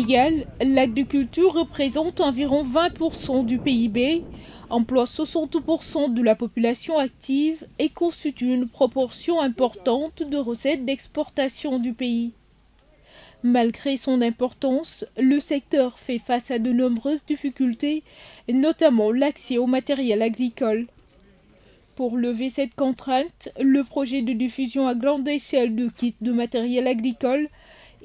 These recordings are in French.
Sénégal, l'agriculture représente environ 20% du PIB, emploie 60% de la population active et constitue une proportion importante de recettes d'exportation du pays. Malgré son importance, le secteur fait face à de nombreuses difficultés, notamment l'accès au matériel agricole. Pour lever cette contrainte, le projet de diffusion à grande échelle de kits de matériel agricole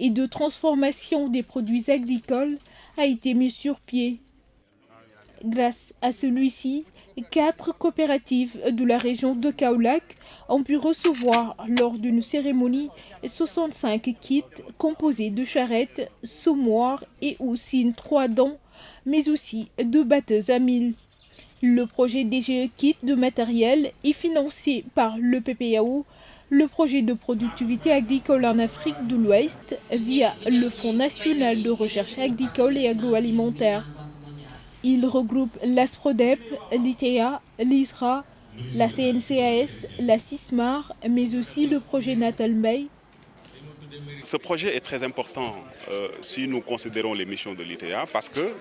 et de transformation des produits agricoles a été mis sur pied. Grâce à celui-ci, 4 coopératives de la région de Kaolack ont pu recevoir lors d'une cérémonie 65 kits composés de charrettes, semoirs et aussi 3 dents, mais aussi de batteuses à mil. Le projet DGE Kit de matériel est financé par le PPAO, le projet de productivité agricole en Afrique de l'Ouest, via le Fonds national de recherche agricole et agroalimentaire. Il regroupe l'ASPRODEP, l'ITA, l'ISRA, la CNCAS, la CISMAR, mais aussi le projet Natal May. Ce projet est très important si nous considérons les missions de l'ITA parce que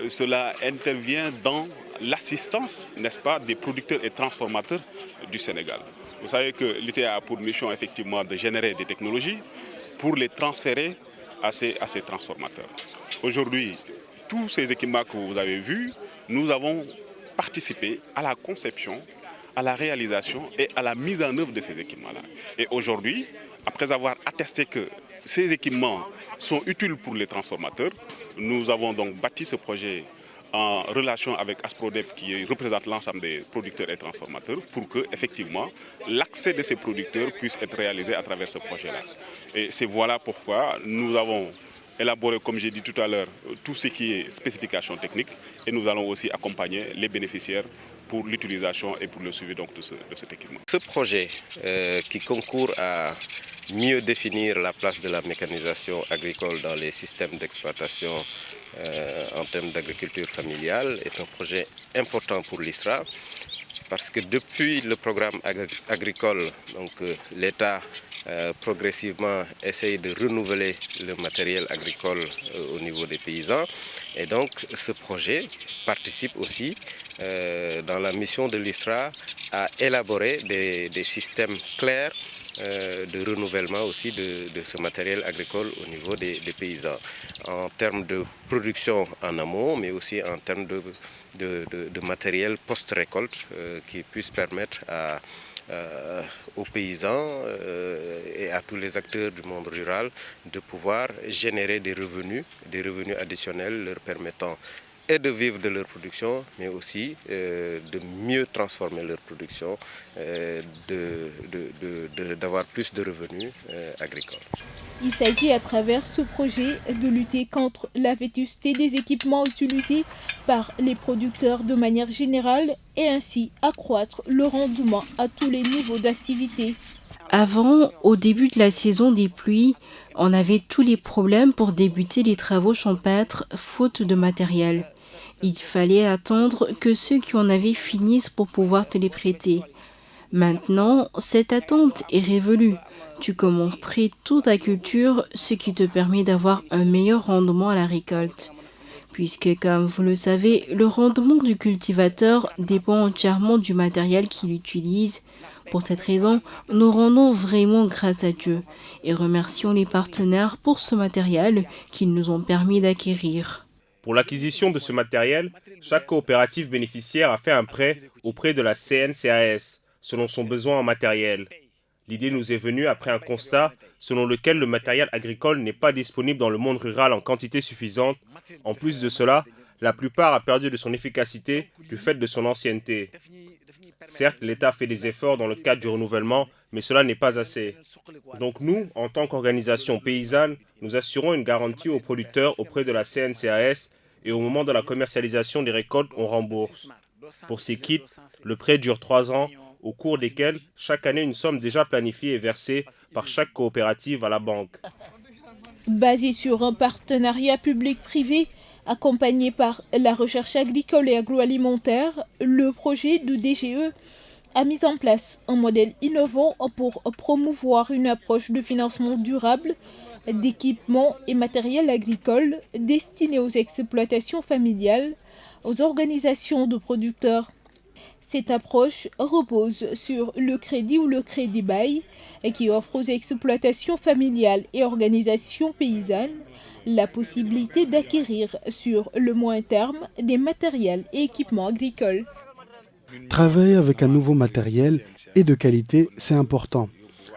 cela intervient dans l'assistance, n'est-ce pas, des producteurs et transformateurs du Sénégal. Vous savez que l'ITA a pour mission effectivement de générer des technologies pour les transférer à ces transformateurs. Aujourd'hui, tous ces équipements que vous avez vus, nous avons participé à la conception, à la réalisation et à la mise en œuvre de ces équipements-là. Et aujourd'hui, après avoir attesté que ces équipements sont utiles pour les transformateurs, nous avons donc bâti ce projet en relation avec ASPRODEP qui représente l'ensemble des producteurs et transformateurs pour que, effectivement, l'accès de ces producteurs puisse être réalisé à travers ce projet-là. Et c'est voilà pourquoi nous avons élaboré, comme j'ai dit tout à l'heure, tout ce qui est spécification technique et nous allons aussi accompagner les bénéficiaires pour l'utilisation et pour le suivi donc, de cet équipement. Ce projet qui concourt à mieux définir la place de la mécanisation agricole dans les systèmes d'exploitation en termes d'agriculture familiale est un projet important pour l'ISRA parce que depuis le programme agricole, l'État progressivement essaye de renouveler le matériel agricole au niveau des paysans et donc ce projet participe aussi dans la mission de l'ISRA à élaborer des systèmes clairs de renouvellement aussi de ce matériel agricole au niveau des paysans en termes de production en amont mais aussi en termes de matériel post-récolte qui puisse permettre aux paysans et à tous les acteurs du monde rural de pouvoir générer des revenus additionnels leur permettant et de vivre de leur production, mais aussi de mieux transformer leur production, d'avoir plus de revenus agricoles. Il s'agit à travers ce projet de lutter contre la vétusté des équipements utilisés par les producteurs de manière générale et ainsi accroître le rendement à tous les niveaux d'activité. Avant, au début de la saison des pluies, on avait tous les problèmes pour débuter les travaux champêtres faute de matériel. Il fallait attendre que ceux qui en avaient finissent pour pouvoir te les prêter. Maintenant, cette attente est révolue. Tu commences très tôt ta culture, ce qui te permet d'avoir un meilleur rendement à la récolte. Puisque, comme vous le savez, le rendement du cultivateur dépend entièrement du matériel qu'il utilise. Pour cette raison, nous rendons vraiment grâce à Dieu et remercions les partenaires pour ce matériel qu'ils nous ont permis d'acquérir. Pour l'acquisition de ce matériel, chaque coopérative bénéficiaire a fait un prêt auprès de la CNCAS, selon son besoin en matériel. L'idée nous est venue après un constat selon lequel le matériel agricole n'est pas disponible dans le monde rural en quantité suffisante. En plus de cela, la plupart a perdu de son efficacité du fait de son ancienneté. Certes, l'État fait des efforts dans le cadre du renouvellement, mais cela n'est pas assez. Donc nous, en tant qu'organisation paysanne, nous assurons une garantie aux producteurs auprès de la CNCAS et au moment de la commercialisation des récoltes, on rembourse. Pour ces kits, le prêt dure 3 ans, au cours desquels chaque année une somme déjà planifiée est versée par chaque coopérative à la banque. Basé sur un partenariat public-privé, accompagné par la recherche agricole et agroalimentaire, le projet de DGE a mis en place un modèle innovant pour promouvoir une approche de financement durable d'équipements et matériel agricole destinés aux exploitations familiales, aux organisations de producteurs. Cette approche repose sur le crédit ou le crédit bail et qui offre aux exploitations familiales et organisations paysannes la possibilité d'acquérir sur le moyen terme des matériels et équipements agricoles. Travailler avec un nouveau matériel et de qualité, c'est important.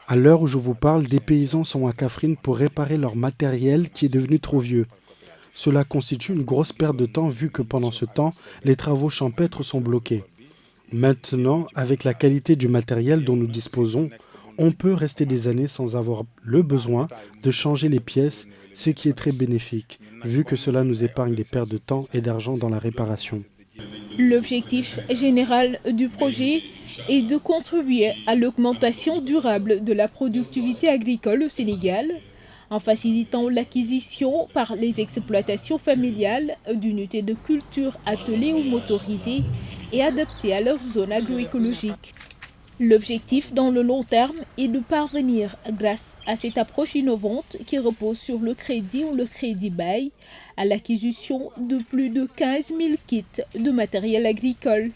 À l'heure où je vous parle, des paysans sont à Kaffrine pour réparer leur matériel qui est devenu trop vieux. Cela constitue une grosse perte de temps vu que pendant ce temps, les travaux champêtres sont bloqués. Maintenant, avec la qualité du matériel dont nous disposons, on peut rester des années sans avoir le besoin de changer les pièces, ce qui est très bénéfique, vu que cela nous épargne des pertes de temps et d'argent dans la réparation. L'objectif général du projet est de contribuer à l'augmentation durable de la productivité agricole au Sénégal, en facilitant l'acquisition par les exploitations familiales d'unités de culture attelées ou motorisées et adaptées à leur zone agroécologique. L'objectif dans le long terme est de parvenir, grâce à cette approche innovante qui repose sur le crédit ou le crédit bail, à l'acquisition de plus de 15 000 kits de matériel agricole.